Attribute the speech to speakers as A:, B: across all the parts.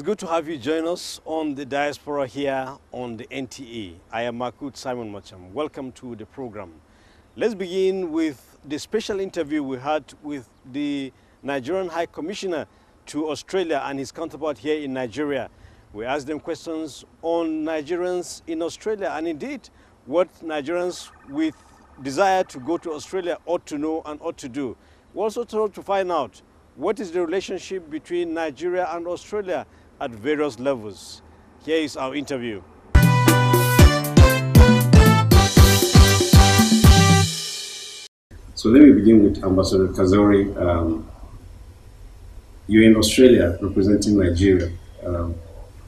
A: It's good to have you join us on the Diaspora here on the NTA. I am Makut Simon Macham. Welcome to the program. Let's begin with the special interview we had with the Nigerian High Commissioner to Australia and his counterpart here in Nigeria. We asked them questions on Nigerians in Australia and indeed what Nigerians with desire to go to Australia ought to know and ought to do. We also tried to find out what is the relationship between Nigeria and Australia at various levels. Here is our interview.
B: So let me begin with Ambassador Kazori. You're in Australia representing Nigeria.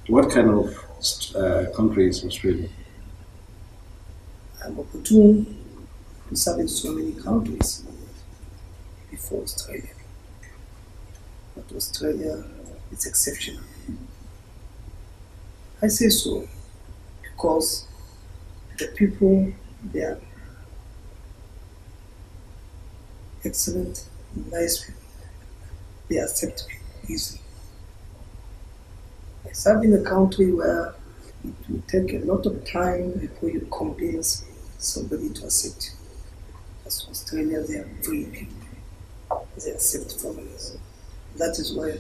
B: What kind of country is Australia?
C: I'm opportune to serve in so many countries before Australia. But Australia is exceptional. I say so because the people, they are excellent, nice people. They accept people easily. I serve in a country where it will take a lot of time before you convince somebody to accept you. As Australia, they are free people. They accept foreigners. That is why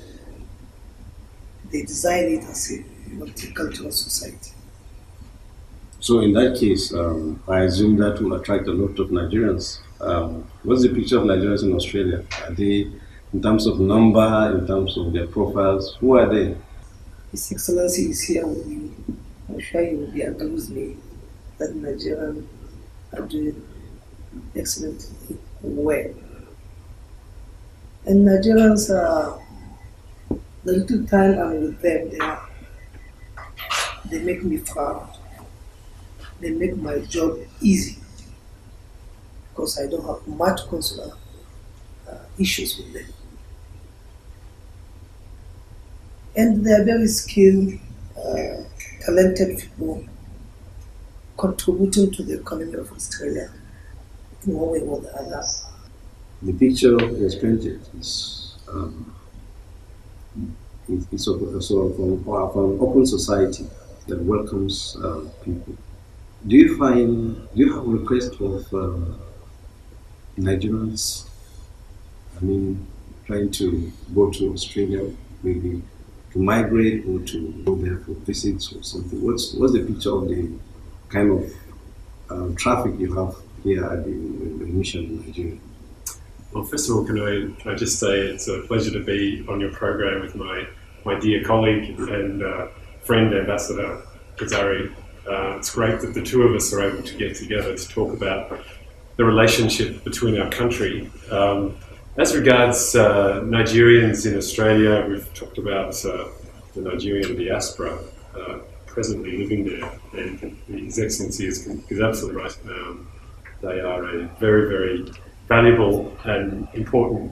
C: they design it as a multicultural society.
B: So in that case, I assume that will attract a lot of Nigerians. What's the picture of Nigerians in Australia? Are they, in terms of number, in terms of their profiles, who are they?
C: His Excellency is here with me. I'm sure he will be agree with me that Nigerians are doing excellently well. And Nigerians are, the little time I'm with them, they make me proud. They make my job easy because I don't have much consular issues with them. And they are very skilled, talented people contributing to the economy of Australia in one way or the other.
B: The picture was painted is sort of an open society that welcomes people. Do you have a request of Nigerians, trying to go to Australia, maybe to migrate or to go there for visits or something? What's the picture of the kind of traffic you have here at the mission in Nigeria?
D: Well, first of all, can I just say it's a pleasure to be on your program with my dear colleague and friend, Ambassador Kazari. It's great that the two of us are able to get together to talk about the relationship between our country. As regards Nigerians in Australia, we've talked about the Nigerian Diaspora presently living there, and His Excellency is absolutely right. They are a very, very valuable and important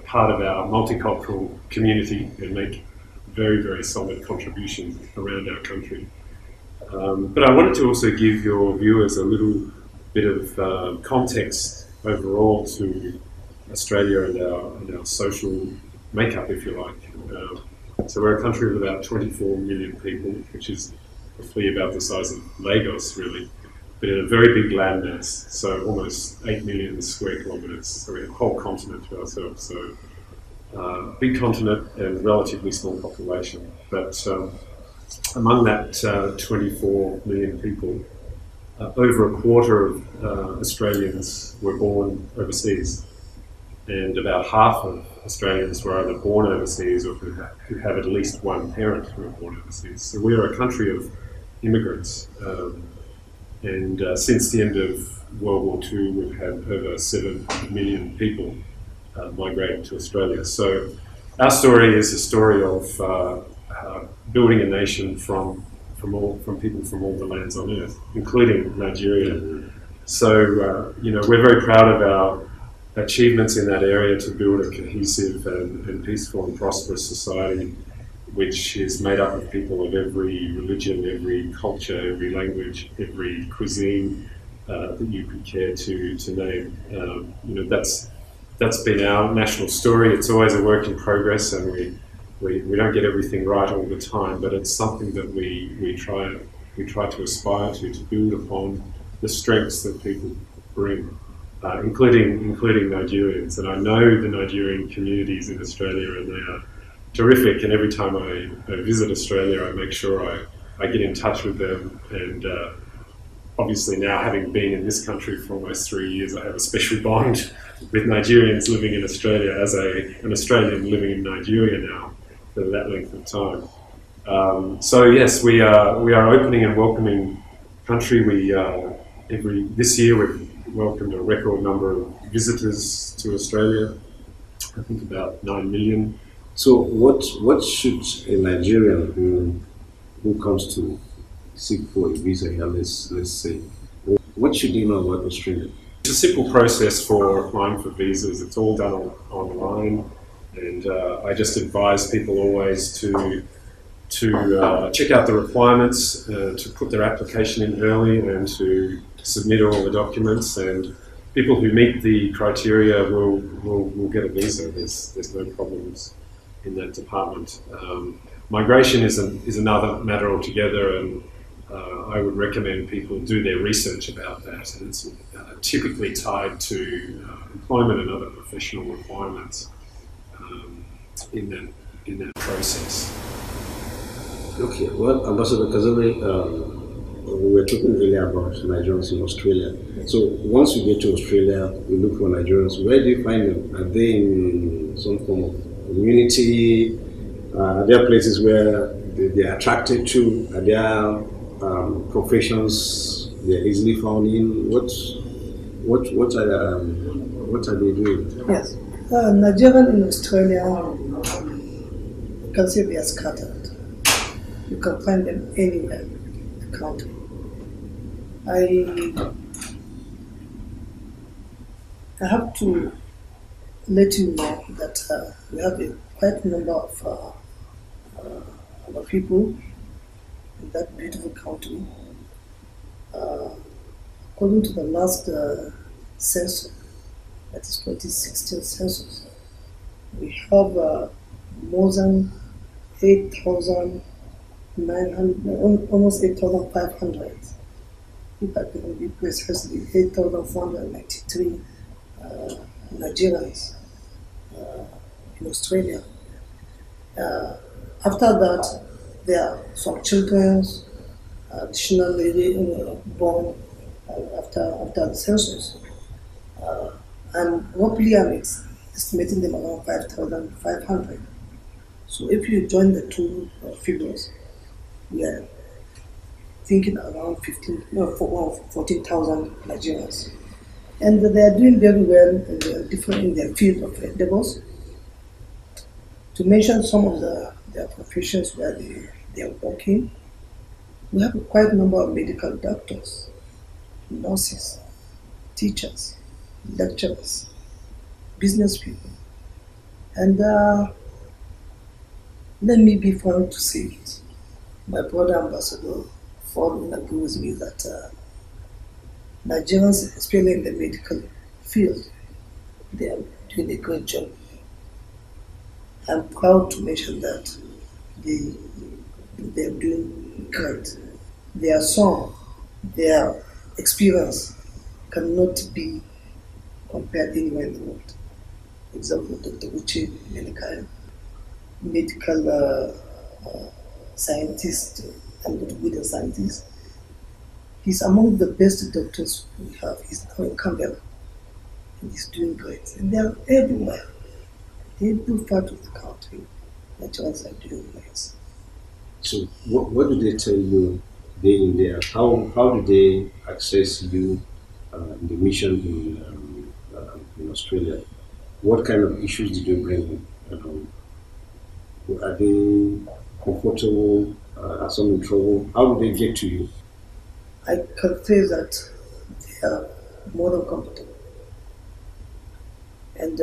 D: part of our multicultural community and make very, very solid contributions around our country. But I wanted to also give your viewers a little bit of context overall to Australia and our social makeup, if you like. So we're a country of about 24 million people, which is roughly about the size of Lagos, really, but in a very big landmass, so almost 8 million square kilometres. So we have a whole continent to ourselves. So big continent and relatively small population. But among that 24 million people, over a quarter of Australians were born overseas, and about half of Australians were either born overseas or who have at least one parent who were born overseas. So we are a country of immigrants, and since the end of World War II, we've had over 7 million people migrating to Australia. So our story is a story of building a nation from people from all the lands on earth, including Nigeria. So we're very proud of our achievements in that area to build a cohesive and peaceful and prosperous society which is made up of people of every religion, every culture, every language, every cuisine that you could care to name. That's been our national story. It's always a work in progress, and we don't get everything right all the time, but it's something that we try to aspire to build upon the strengths that people bring, including Nigerians. And I know the Nigerian communities in Australia, and they are terrific. And every time I visit Australia, I make sure I get in touch with them. And obviously now, having been in this country for almost 3 years, I have a special bond with Nigerians living in Australia as an Australian living in Nigeria now for that length of time. So yes, we are opening and welcoming country. This year we've welcomed a record number of visitors to Australia. I think about 9 million.
B: So what should a Nigerian who comes to seek for a visa here, let's say, what should they know about Australia?
D: It's a simple process for applying for visas. It's all done online, and I just advise people always to check out the requirements, to put their application in early, and to submit all the documents. And people who meet the criteria will get a visa. There's no problems in that department. Migration is another matter altogether, and I would recommend people do their research about that. And it's typically tied to employment and other professional requirements in that process.
B: Okay, well, Ambassador Kazale, we were talking earlier about Nigerians in Australia. So once you get to Australia, you look for Nigerians. Where do you find them? Are they in some form of community? Are there places where they are attracted to? Are there professions they are easily found in? What are they doing?
C: Yes, Nigerian in Australia, you can say they are scattered. You can find them anywhere in the country. I have to let you know that we have a quite number of people in that beautiful country. According to the last census, that is 2016 census, we have more than 8,900, almost 8,500. If I can be precisely 8,493 Nigerians in Australia. After that, there are some children, additionally born after the census. And roughly I'm estimating them around 5,500. So if you join the two figures, we are thinking around 14,000 Nigerians. And they are doing very well and they are different in their field of endeavors. To mention some of their professions where they are working, we have quite a number of medical doctors, nurses, teachers, lecturers, business people. And let me be frank to say it. My brother Ambassador Ford will agree with me that Nigerians, especially in the medical field, they are doing a great job. I'm proud to mention that they are doing great. Their song, their experience cannot be compared anywhere in the world. For example, Dr. Uche Menekaya, medical scientist, and good a scientist. He's among the best doctors we have. He's now in Canberra, and he's doing great. And they are everywhere. Every part of the country, Nigerians are doing nice.
B: So what do they tell you day in, day out? How do they access you in the mission in Australia? What kind of issues did you bring them? Are they comfortable? Are some in trouble? How do they get to you?
C: I can say that they are more than comfortable. And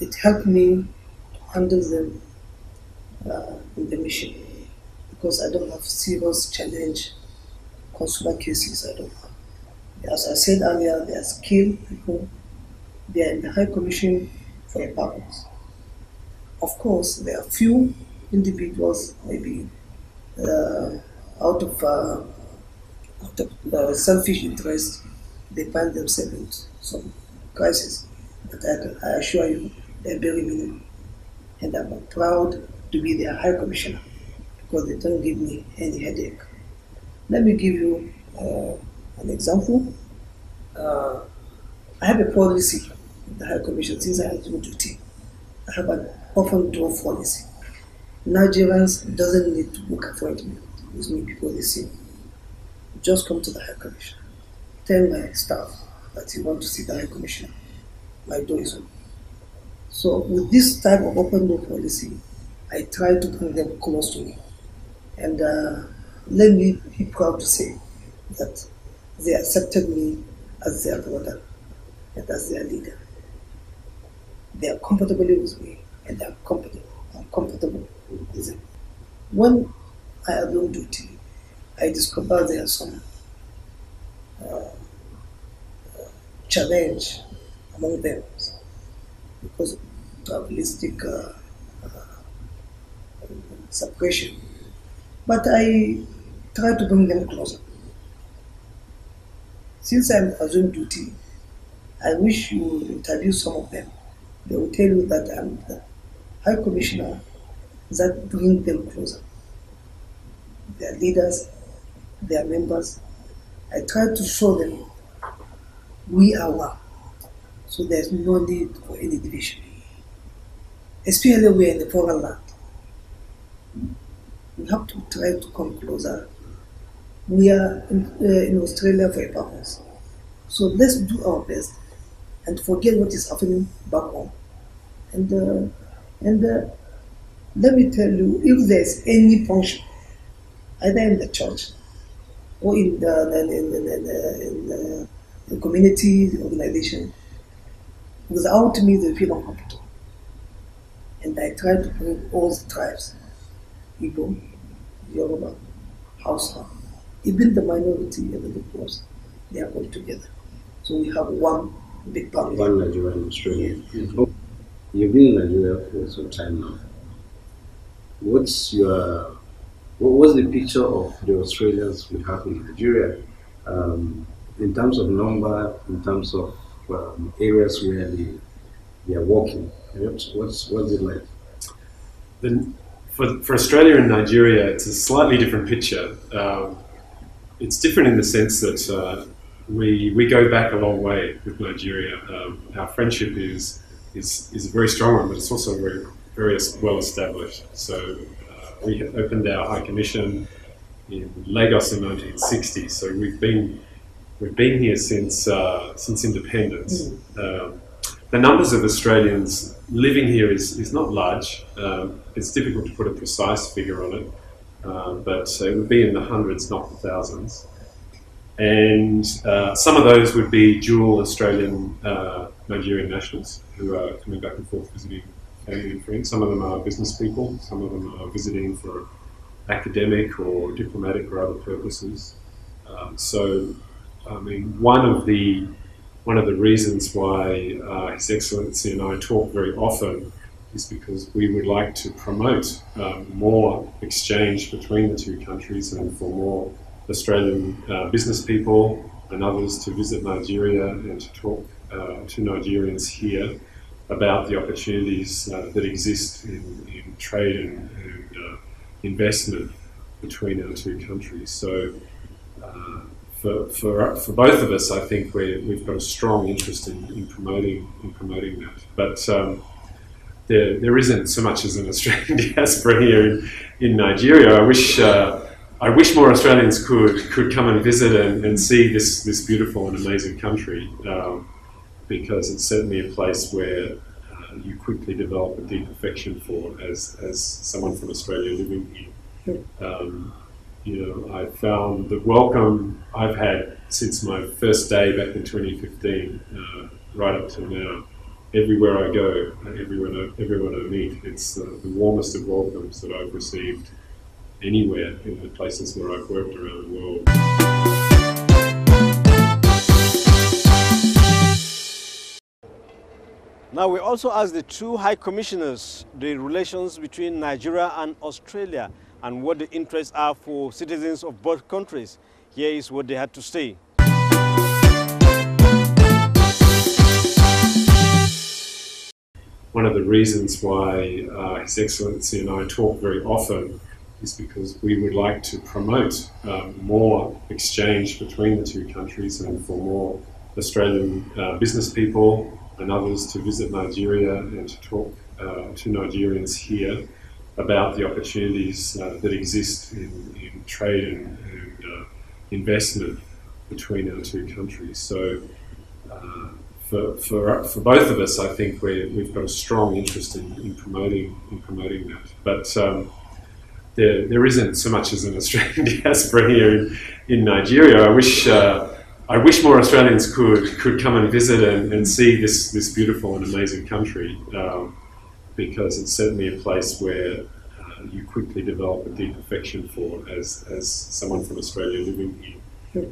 C: it helped me to handle them in the mission because I don't have serious challenge, consular cases I don't have. As I said earlier, they are skilled people. They are in the High Commission for a purpose. Of course, there are few individuals, maybe uh, out of selfish interest, they find themselves in some crisis. But I assure you, they're very minimal. And I'm proud to be their High Commissioner because they don't give me any headache. Let me give you an example. Uh, I have a policy with the High Commission since I was on duty. I have an open door policy. Nigerians doesn't need to book appointment with me before they see me. Just come to the High Commission. Tell my staff that you want to see the High Commissioner. My door is open. So with this type of open door policy, I try to bring them close to me. And let me be proud to say that they accepted me as their brother and as their leader. They are comfortable with me and I'm comfortable with them. When I am on duty, I discover there are some challenge among them because of tribalistic separation. But I try to bring them closer. Since I'm assumed duty, I wish you would interview some of them. They will tell you that I'm the High Commissioner that bring them closer. Their leaders, their members. I try to show them we are one. So there's no need for any division. Especially we're in the foreign land. We have to try to come closer. We are in Australia for a purpose. So let's do our best and forget what is happening back home. And let me tell you, if there's any function, either in the church or in the community, the organization, without me they feel uncomfortable. And I try to bring all the tribes, Igbo, Yoruba, Hausa, even the minority and the groups, they are all together. So we have one big family.
B: One Nigerian Australia. Yeah. You've been in Nigeria for some time now. What was the picture of the Australians we have in Nigeria in terms of number, in terms of areas where they are working? What's it like?
D: For Australia and Nigeria, it's a slightly different picture. It's different in the sense that we go back a long way with Nigeria. Our friendship is a very strong one, but it's also very well established. So we opened our High Commission in Lagos in 1960. So we've been here since independence. The numbers of Australians living here is not large. It's difficult to put a precise figure on it, but it would be in the hundreds, not the thousands. And some of those would be dual Australian Nigerian nationals who are coming back and forth visiting family and friends. Some of them are business people. Some of them are visiting for academic or diplomatic or other purposes. So, I mean, one of the reasons why His Excellency and I talk very often is because we would like to promote more exchange between the two countries and for more Australian business people and others to visit Nigeria and to talk to Nigerians here about the opportunities that exist in trade and investment between our two countries. So for both of us, I think we've got a strong interest in promoting that. But there isn't so much as an Australian diaspora here in Nigeria. I wish more Australians could come and visit and see this beautiful and amazing country, because it's certainly a place where you quickly develop a deep affection for as someone from Australia living here. I found the welcome I've had since my first day back in 2015, right up till now. Everywhere I go, everyone I meet, it's the warmest of welcomes that I've received anywhere in the places where I've worked around the world.
A: Now, we also asked the two high commissioners the relations between Nigeria and Australia and what the interests are for citizens of both countries. Here is what they had to say.
D: One of the reasons why His Excellency and I talk very often is because we would like to promote more exchange between the two countries and for more Australian business people and others to visit Nigeria and to talk to Nigerians here about the opportunities that exist in trade and investment between our two countries. So for both of us, I think we've got a strong interest in promoting that. But there isn't so much as an Australian diaspora here in Nigeria. I wish more Australians could come and visit and see this beautiful and amazing country, because it's certainly a place where you quickly develop a deep affection for as someone from Australia living here.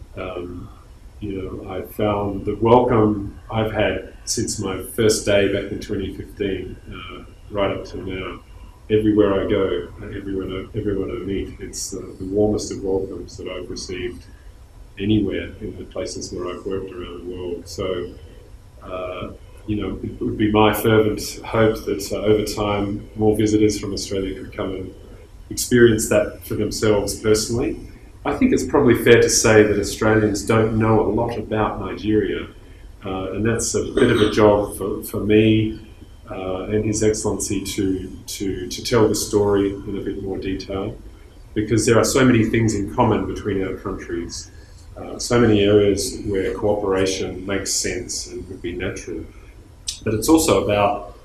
D: I found the welcome I've had since my first day back in 2015, right up till now. Everywhere I go, everyone I meet, it's the warmest of welcomes that I've received anywhere in the places where I've worked around the world. So, it would be my fervent hope that over time more visitors from Australia could come and experience that for themselves personally. I think it's probably fair to say that Australians don't know a lot about Nigeria, and that's a bit of a job for me and His Excellency to tell the story in a bit more detail, because there are so many things in common between our countries, so many areas where cooperation makes sense and would be natural. But it's also about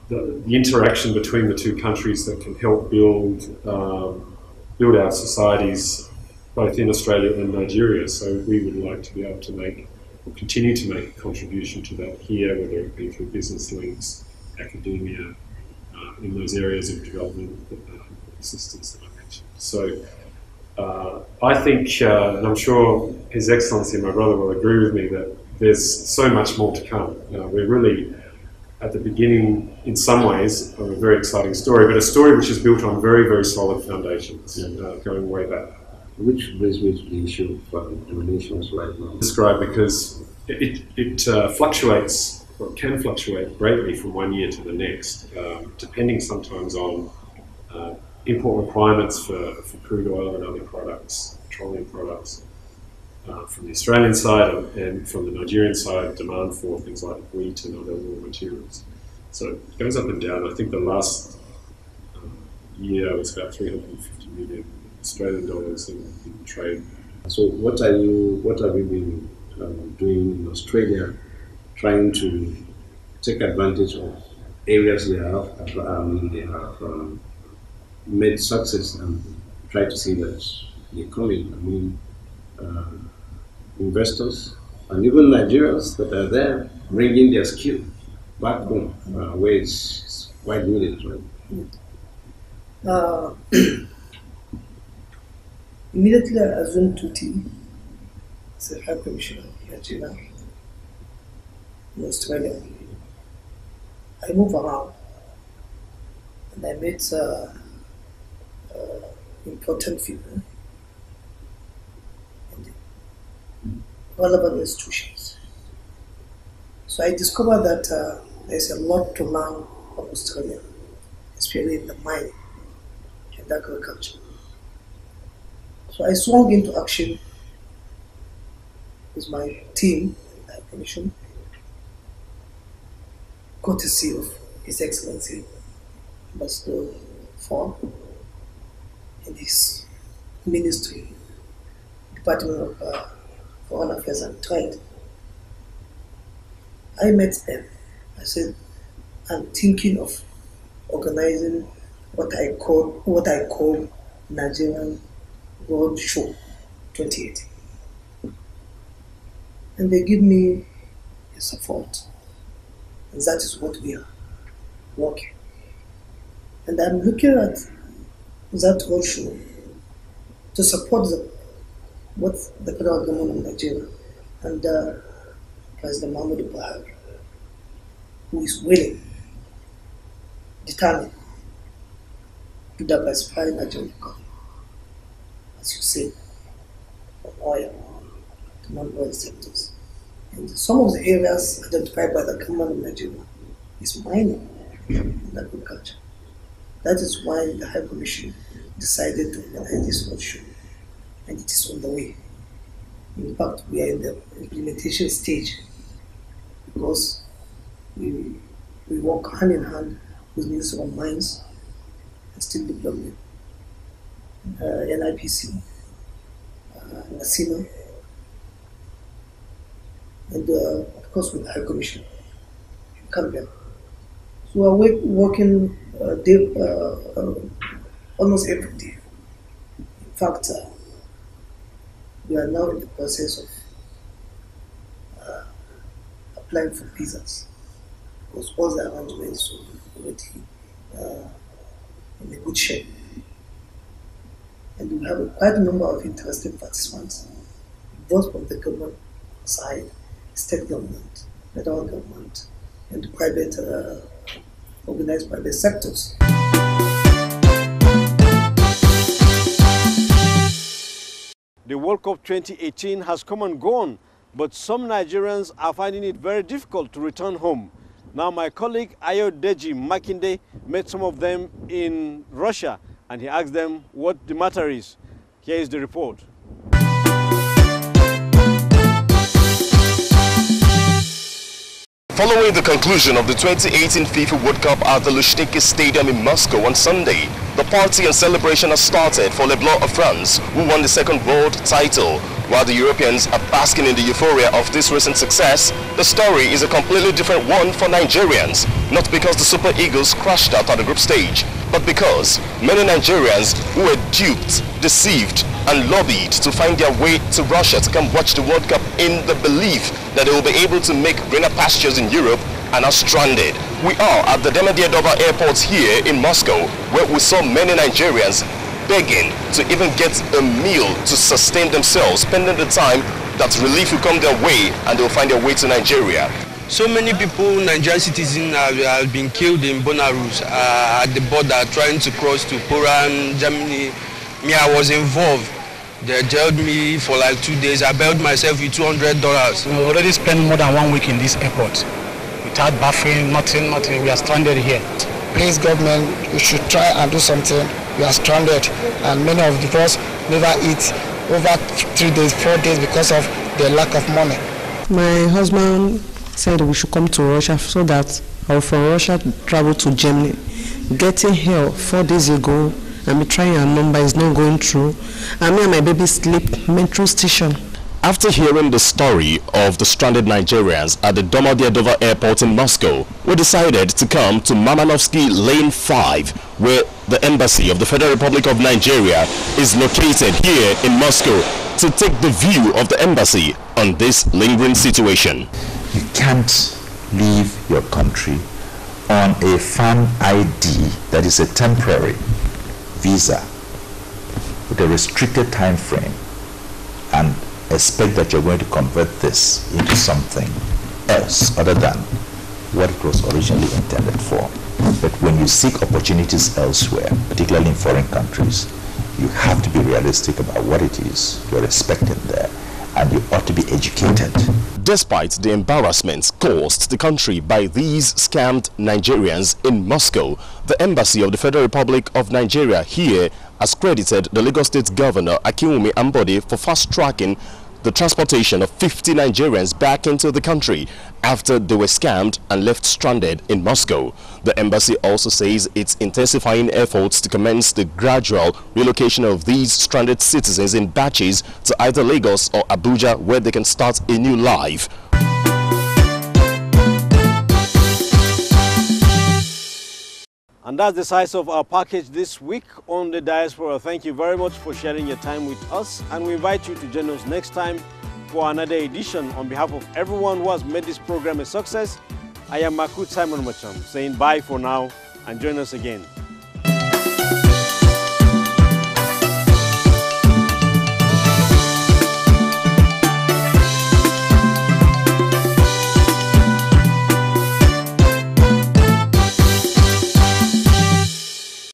D: the interaction between the two countries that can help build our societies both in Australia and Nigeria. So we would like to be able to continue to make a contribution to that here, whether it be through business links, academia, in those areas of development assistance that I mentioned. So I think, and I'm sure His Excellency, my brother, will agree with me that there's so much more to come. We're really at the beginning, in some ways, of a very exciting story, but a story which is built on very, very solid foundations, going way back.
B: Which brings me to the issue of the relations right now.
D: Describe, because it fluctuates, or can fluctuate greatly from one year to the next, depending sometimes on import requirements for crude oil and other products, petroleum products. From the Australian side and from the Nigerian side, demand for things like wheat and other raw materials. So it goes up and down. I think the last year was about 350 million Australian dollars in trade.
B: So what have you been doing in Australia, trying to take advantage of areas they have made success and try to see that they're coming? Investors and even Nigerians that are there bringing their skill back home, where it's quite needed, right?
C: Immediately I assumed duty as a High Commissioner in Nigeria, in Australia. I move around and I met important people relevant institutions. So I discovered that there's a lot to learn from Australia, especially in the mining and agriculture. So I swung into action with my team and the Commission, courtesy of His Excellency Ambassador Ford and his ministry, Department of Foreign Affairs and Trade. I met them. I said, I'm thinking of organizing what I call Nigerian World Show 2018. And they give me a support. And that is what we are working. And I'm looking at that road show to support what the federal government of Nigeria and President Muhammadu Buhari who is willing, determined to diversify Nigerian economy, as you say, from oil to non-oil sectors. And some of the areas identified by the government of Nigeria is mining and agriculture. That is why the High Commission decided to organize this roadshow, and it is on the way. In fact, we are in the implementation stage because we work hand in hand with Minister of Mines and Steel Development, NIPC, NACIMA, and of course with the High Commission in Canberra. So we are working almost every day. In fact, we are now in the process of applying for visas because all the arrangements are already in a good shape. And we have quite a number of interested participants, both from the government side, state government, federal government, and the private, organized private sectors.
A: The World Cup 2018 has come and gone, but some Nigerians are finding it very difficult to return home. Now, my colleague Ayodeji Makinde met some of them in Russia, and he asked them what the matter is. Here is the report.
E: Following the conclusion of the 2018 FIFA World Cup at the Luzhniki Stadium in Moscow on Sunday, the party and celebration has started for Les Bleus of France, who won the second world title. While the Europeans are basking in the euphoria of this recent success, the story is a completely different one for Nigerians. Not because the Super Eagles crashed out at the group stage, but because many Nigerians who were duped, deceived, and lobbied to find their way to Russia to come watch the World Cup in the belief that they will be able to make greener pastures in Europe are now stranded. We are at the Diaspora airport here in Moscow, where we saw many Nigerians begging to even get a meal to sustain themselves, spending the time that relief will come their way and they'll find their way to Nigeria.
F: So many people, Nigerian citizens, have been killed in Belarus at the border trying to cross to Poland, Germany. Me, I was involved. They jailed me for like 2 days. I bailed myself with $200.
G: We already spent more than 1 week in this airport. Without buffering, nothing. We are stranded here.
H: Please, government, you should try and do something. We are stranded, and many of us never eat over 3 days, 4 days because of the lack of money.
I: My husband said we should come to Russia so that I will from Russia travel to Germany. Getting here 4 days ago, and me trying a number is not going through. And me and my baby sleep metro station.
E: After hearing the story of the stranded Nigerians at the Diaspora airport in Moscow, we decided to come to Mamanovsky Lane 5, where the embassy of the Federal Republic of Nigeria is located here in Moscow, to take the view of the embassy on this lingering situation.
J: You can't leave your country on a FAN ID that is a temporary visa with a restricted time frame and expect that you're going to convert this into something else other than what it was originally intended for. But when you seek opportunities elsewhere, particularly in foreign countries, you have to be realistic about what it is you're expecting there, and you ought to be educated.
E: Despite the embarrassments caused to the country by these scammed Nigerians in Moscow, the embassy of the Federal Republic of Nigeria here has credited the Lagos State Governor Akinwumi Ambode for fast-tracking the transportation of 50 Nigerians back into the country after they were scammed and left stranded in Moscow. The embassy also says it's intensifying efforts to commence the gradual relocation of these stranded citizens in batches to either Lagos or Abuja, where they can start a new life.
A: And that's the size of our package this week on the Diaspora. Thank you very much for sharing your time with us, and we invite you to join us next time for another edition. On behalf of everyone who has made this program a success, I am Makut Simon Macham saying bye for now and join us again.